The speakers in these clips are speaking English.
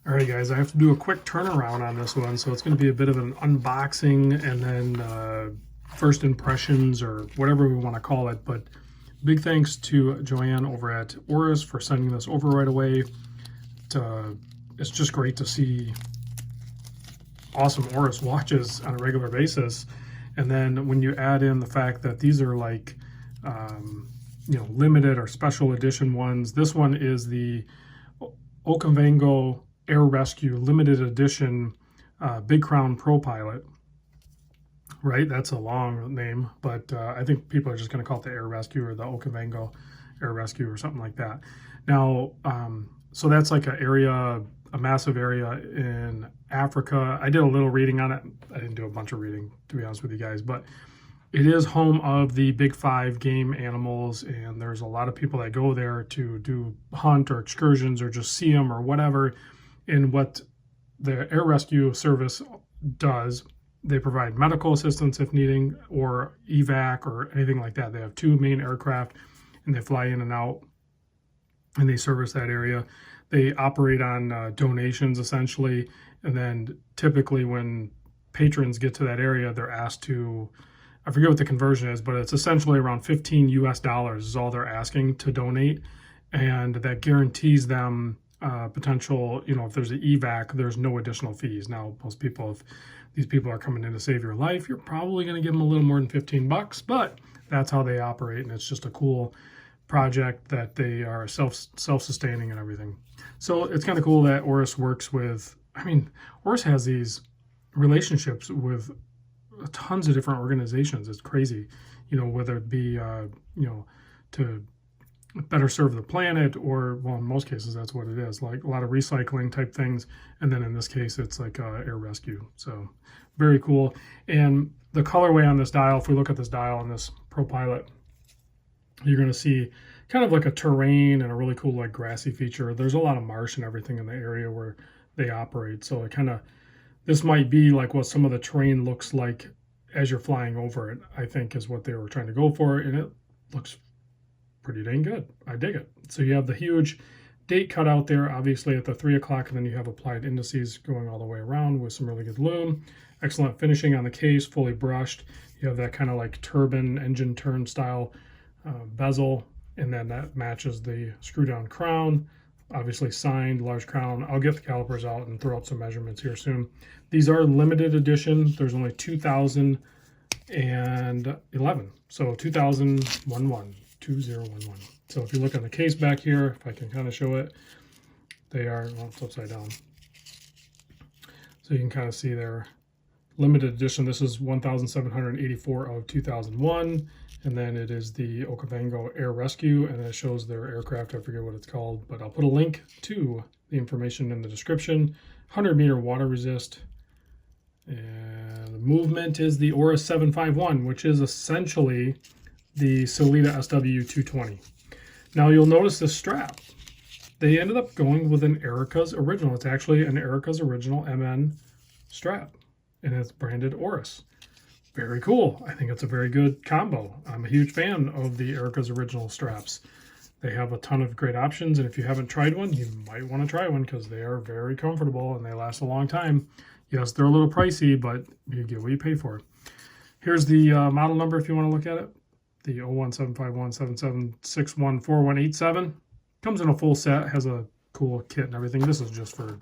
All right, guys, I have to do a quick turnaround on this one, so it's going to be a bit of an unboxing and then first impressions or whatever we want to call it. But big thanks to Joanne over at Oris for sending this over right away. It's just great to see awesome Oris watches on a regular basis. And then when you add in the fact that these are like, limited or special edition ones, this one is the Okavango Air Rescue limited edition Big Crown ProPilot, right? That's a long name, but I think people are just going to call it the Air Rescue or the Okavango Air Rescue or something like that. Now, so that's like a massive area in Africa. I did a little reading on it. I didn't do a bunch of reading, to be honest with you guys, but it is home of the big five game animals, and there's a lot of people that go there to do hunt or excursions or just see them or whatever. And what the Air Rescue Service does, they provide medical assistance if needing, or evac or anything like that. They have two main aircraft, and they fly in and out, and they service that area. They operate on donations, essentially, and then typically when patrons get to that area, they're asked to, I forget what the conversion is, but it's essentially around 15 US dollars is all they're asking to donate, and that guarantees them potential, if there's an evac, there's no additional fees. Now, most people, if these people are coming in to save your life, you're probably going to give them a little more than 15 bucks, but that's how they operate, and it's just a cool project that they are self-sustaining and everything. So it's kind of cool that Oris works with, Oris has these relationships with tons of different organizations. It's crazy, whether it be, to better serve the planet, or, well, in most cases, that's what it is, like a lot of recycling type things. And then in this case, it's like air rescue. So very cool. And the colorway on this dial, if we look at this dial on this ProPilot, you're going to see kind of like a terrain and a really cool like grassy feature. There's a lot of marsh and everything in the area where they operate. So it kind of, this might be like what some of the terrain looks like as you're flying over it, I think is what they were trying to go for. And it looks pretty dang good. I dig it. So you have the huge date cut out there, obviously at the 3 o'clock, and then you have applied indices going all the way around with some really good lume. Excellent finishing on the case, fully brushed. You have that kind of like turbine engine turn style bezel, and then that matches the screw down crown. Obviously signed, large crown. I'll get the calipers out and throw up some measurements here soon. These are limited edition. There's only 2011. So 2011. 2011. So if you look on the case back here, if I can kind of show it, they are, well, it's upside down. So you can kind of see their limited edition. This is 1,784 of 2001. And then it is the Okavango Air Rescue, and it shows their aircraft. I forget what it's called, but I'll put a link to the information in the description. 100-meter water resist. And the movement is the Oris 751, which is essentially the Solita SW220. Now you'll notice this strap. They ended up going with an Erica's original. It's actually an Erica's original MN strap, and it's branded Oris. Very cool. I think it's a very good combo. I'm a huge fan of the Erica's original straps. They have a ton of great options, and if you haven't tried one, you might want to try one because they are very comfortable and they last a long time. Yes, they're a little pricey, but you get what you pay for. Here's the model number if you want to look at it. The 0175177614187. Comes in a full set, has a cool kit and everything. This is just for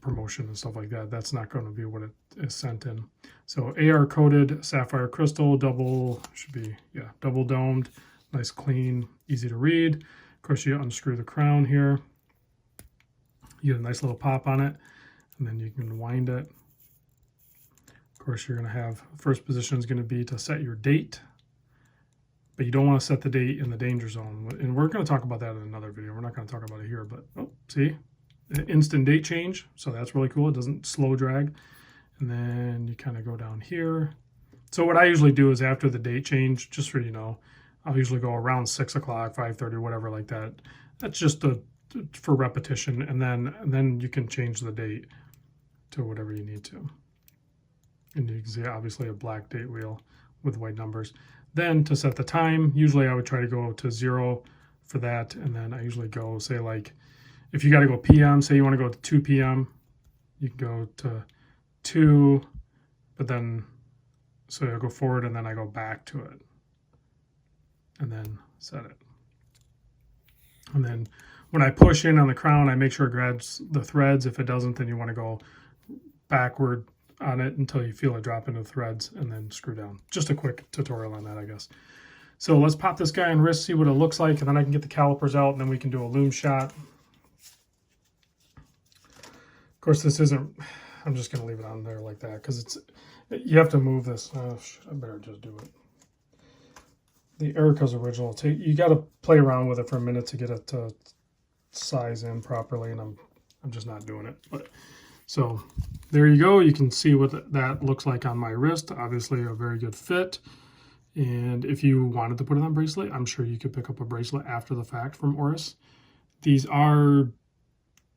promotion and stuff like that. That's not going to be what it is sent in. So AR coated sapphire crystal, double domed, nice, clean, easy to read. Of course, you unscrew the crown here. You get a nice little pop on it, and then you can wind it. Of course, you're going to have, first position is going to be to set your date, but you don't want to set the date in the danger zone. And we're going to talk about that in another video. We're not going to talk about it here, but see, instant date change. So that's really cool. It doesn't slow drag. And then you kind of go down here. So what I usually do is after the date change, just for, I'll usually go around 6 o'clock, 5:30, whatever like that. That's just for repetition. And then you can change the date to whatever you need to. And you can see obviously a black date wheel with white numbers. Then to set the time, usually I would try to go to 0 for that. And then I usually go, say, like, if you got to go PM, say you want to go to 2 PM, you can go to 2, but then, so I go forward and then I go back to it and then set it. And then when I push in on the crown, I make sure it grabs the threads. If it doesn't, then you want to go backward on it until you feel it drop into the threads and then screw down. Just a quick tutorial on that, I guess. So let's pop this guy in wrist, see what it looks like, and then I can get the calipers out and then we can do a loom shot. Of course, this isn't, I'm just going to leave it on there like that because it's, you have to move this. I better just do it. The Erica's original. You got to play around with it for a minute to get it to size in properly, and I'm just not doing it. But so there you go. You can see what that looks like on my wrist. Obviously a very good fit. And if you wanted to put it on bracelet, I'm sure you could pick up a bracelet after the fact from Oris. These are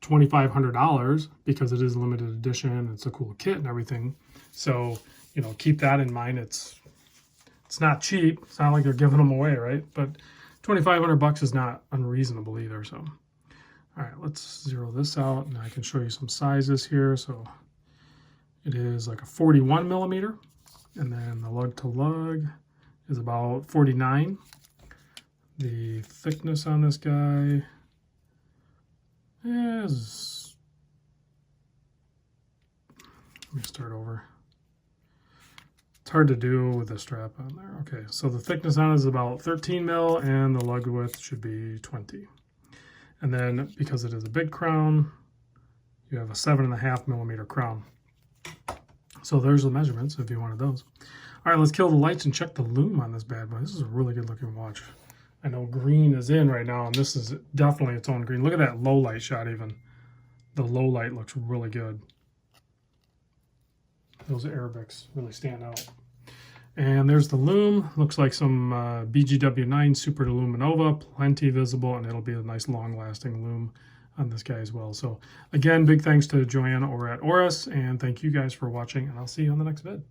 $2,500 because it is a limited edition. It's a cool kit and everything. So, you know, keep that in mind. It's not cheap. It's not like they're giving them away, right? But $2,500 is not unreasonable either. So, all right, let's zero this out, and I can show you some sizes here. So it is like a 41 millimeter, and then the lug to lug is about 49. The thickness on this guy is, let me start over. It's hard to do with the strap on there. Okay, so the thickness on it is about 13 mil, and the lug width should be 20. And then because it is a big crown, you have a 7.5 millimeter crown. So there's the measurements if you wanted those. All right, let's kill the lights and check the loom on this bad boy. This is a really good looking watch. I know green is in right now, and this is definitely its own green. Look at that low light shot even. The low light looks really good. Those Arabics really stand out. And there's the loom. Looks like some BGW9 Super Luminova, plenty visible, and it'll be a nice long-lasting loom on this guy as well. So again, big thanks to Joanne over at Oris, and thank you guys for watching, and I'll see you on the next vid.